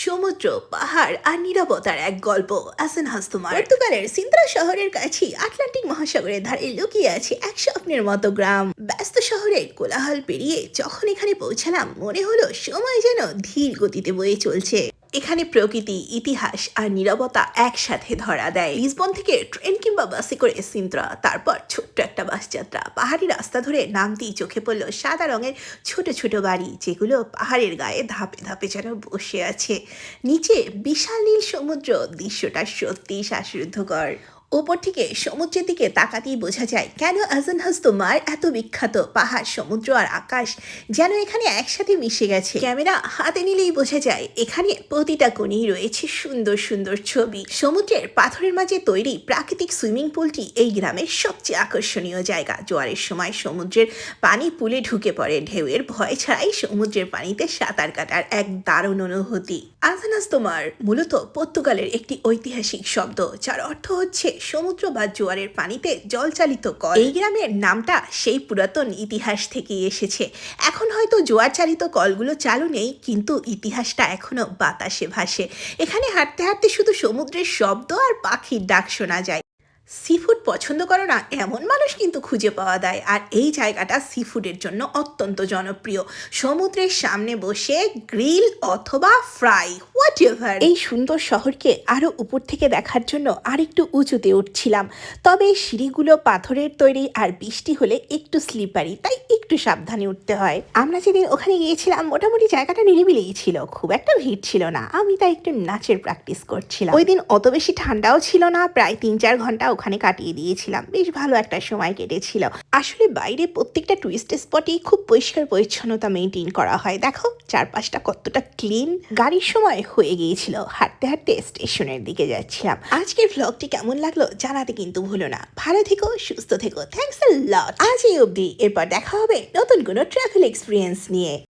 সমুদ্র, পাহাড় আর নীরবতার এক গল্প। আছেন হাস্তমার পর্তুগালের সিন্ত্রা শহরের কাছেই আটলান্টিক মহাসাগরের ধারে লুকিয়ে আছে এক স্বপ্নের মতো গ্রাম। ব্যস্ত শহরের কোলাহল পেরিয়ে যখন এখানে পৌঁছালাম, মনে হলো সময় যেন ধীর গতিতে বয়ে চলছে। এখানে প্রকৃতি, ইতিহাস আর নীরবতা একসাথে ধরা দেয়। লিসবন থেকে ট্রেন কিংবা বাসে করে সিন্ত্রা, তারপর ছোট্ট একটা বাস যাত্রা। পাহাড়ি রাস্তা ধরে নামতেই চোখে পড়লো সাদা রঙের ছোট ছোট বাড়ি, যেগুলো পাহাড়ের গায়ে ধাপে ধাপে যেন বসে আছে। নিচে বিশাল নীল সমুদ্র, দৃশ্যটা সত্যিই শ্বাসরুদ্ধকর। ওপর থেকে সমুদ্রের দিকে তাকাতেই বোঝা যায় কেন আজান হাস্তমার এত বিখ্যাত। পাহাড়, সমুদ্র আর আকাশ যেন এখানে একসাথে মিশে গেছে। ক্যামেরা হাতে নিলেই বোঝা যায় এখানে প্রতিটা কোণেই রয়েছে সুন্দর সুন্দর ছবি। সমুদ্রের পাথরের মাঝে তৈরি প্রাকৃতিক সুইমিং পুলটি এই গ্রামের সবচেয়ে আকর্ষণীয় জায়গা। জোয়ারের সময় সমুদ্রের পানি পুলে ঢুকে পড়ে, ঢেউয়ের ভয় ছাড়াই সমুদ্রের পানিতে সাঁতার কাটার এক দারুণ অনুভূতি। আজান হাস্তমার মূলত পর্তুগালের একটি ঐতিহাসিক শব্দ, যার অর্থ হচ্ছে সমুদ্র বা জোয়ারের পানিতে জলচালিত কল। এই গ্রামের নামটা সেই পুরাতন ইতিহাস থেকেই এসেছে। এখন হয়তো জোয়ার চালিত কলগুলো চালু নেই, কিন্তু ইতিহাসটা এখনো বাতাসে ভাসে। এখানে হাঁটতে হাঁটতে শুধু সমুদ্রের শব্দ আর পাখির ডাক শোনা যায়। সিফুড পছন্দ করো না এমন মানুষ কিন্তু খুঁজে পাওয়া যায়, আর এই জায়গাটা সিফুডের জন্য অত্যন্ত জনপ্রিয়। সমুদ্রের সামনে বসে গ্রিল অথবা ফ্রাই, হোয়াট এভার। এই সুন্দর শহরকে আরো উপর থেকে দেখার জন্য আরেকটু উঁচুতে উঠছিলাম, তবে সিঁড়িগুলো পাথরের তৈরি আর বৃষ্টি হলে একটু স্লিপারি, তাই একটু সাবধানে উঠতে হয়। আমরা যেদিন ওখানে গিয়েছিলাম মোটামুটি জায়গাটা নিরিবিলিই ছিল, খুব একটা ভিড় ছিল না। আমি তাই একটু নাচের প্র্যাকটিস করছিলাম। ওই দিন অত বেশি ঠান্ডাও ছিল না, প্রায় 3-4 ঘন্টা ওখানে কাটিয়ে দিয়েছিলাম। বেশ ভালো একটা সময় কেটেছিল। আসলে বাইরে প্রত্যেকটা টুরিস্ট স্পটেই খুব পরিষ্কার পরিচ্ছন্নতা মেনটেন করা হয়। দেখো চারপাশটা কতটা ক্লিন। গাড়ির সময় হয়ে গিয়েছিল, হাঁটতে হাঁটতে স্টেশনের দিকে যাচ্ছিলাম। আজকের ভ্লগটি কেমন লাগলো জানাতে কিন্তু ভুলো না। ভালো থেকো, সুস্থ থেকো। থ্যাঙ্কস আ লট। আজ এই অবধি, এরপর দেখা হবে নতুন কোনো ট্রাভেল এক্সপিরিয়েন্স নিয়ে।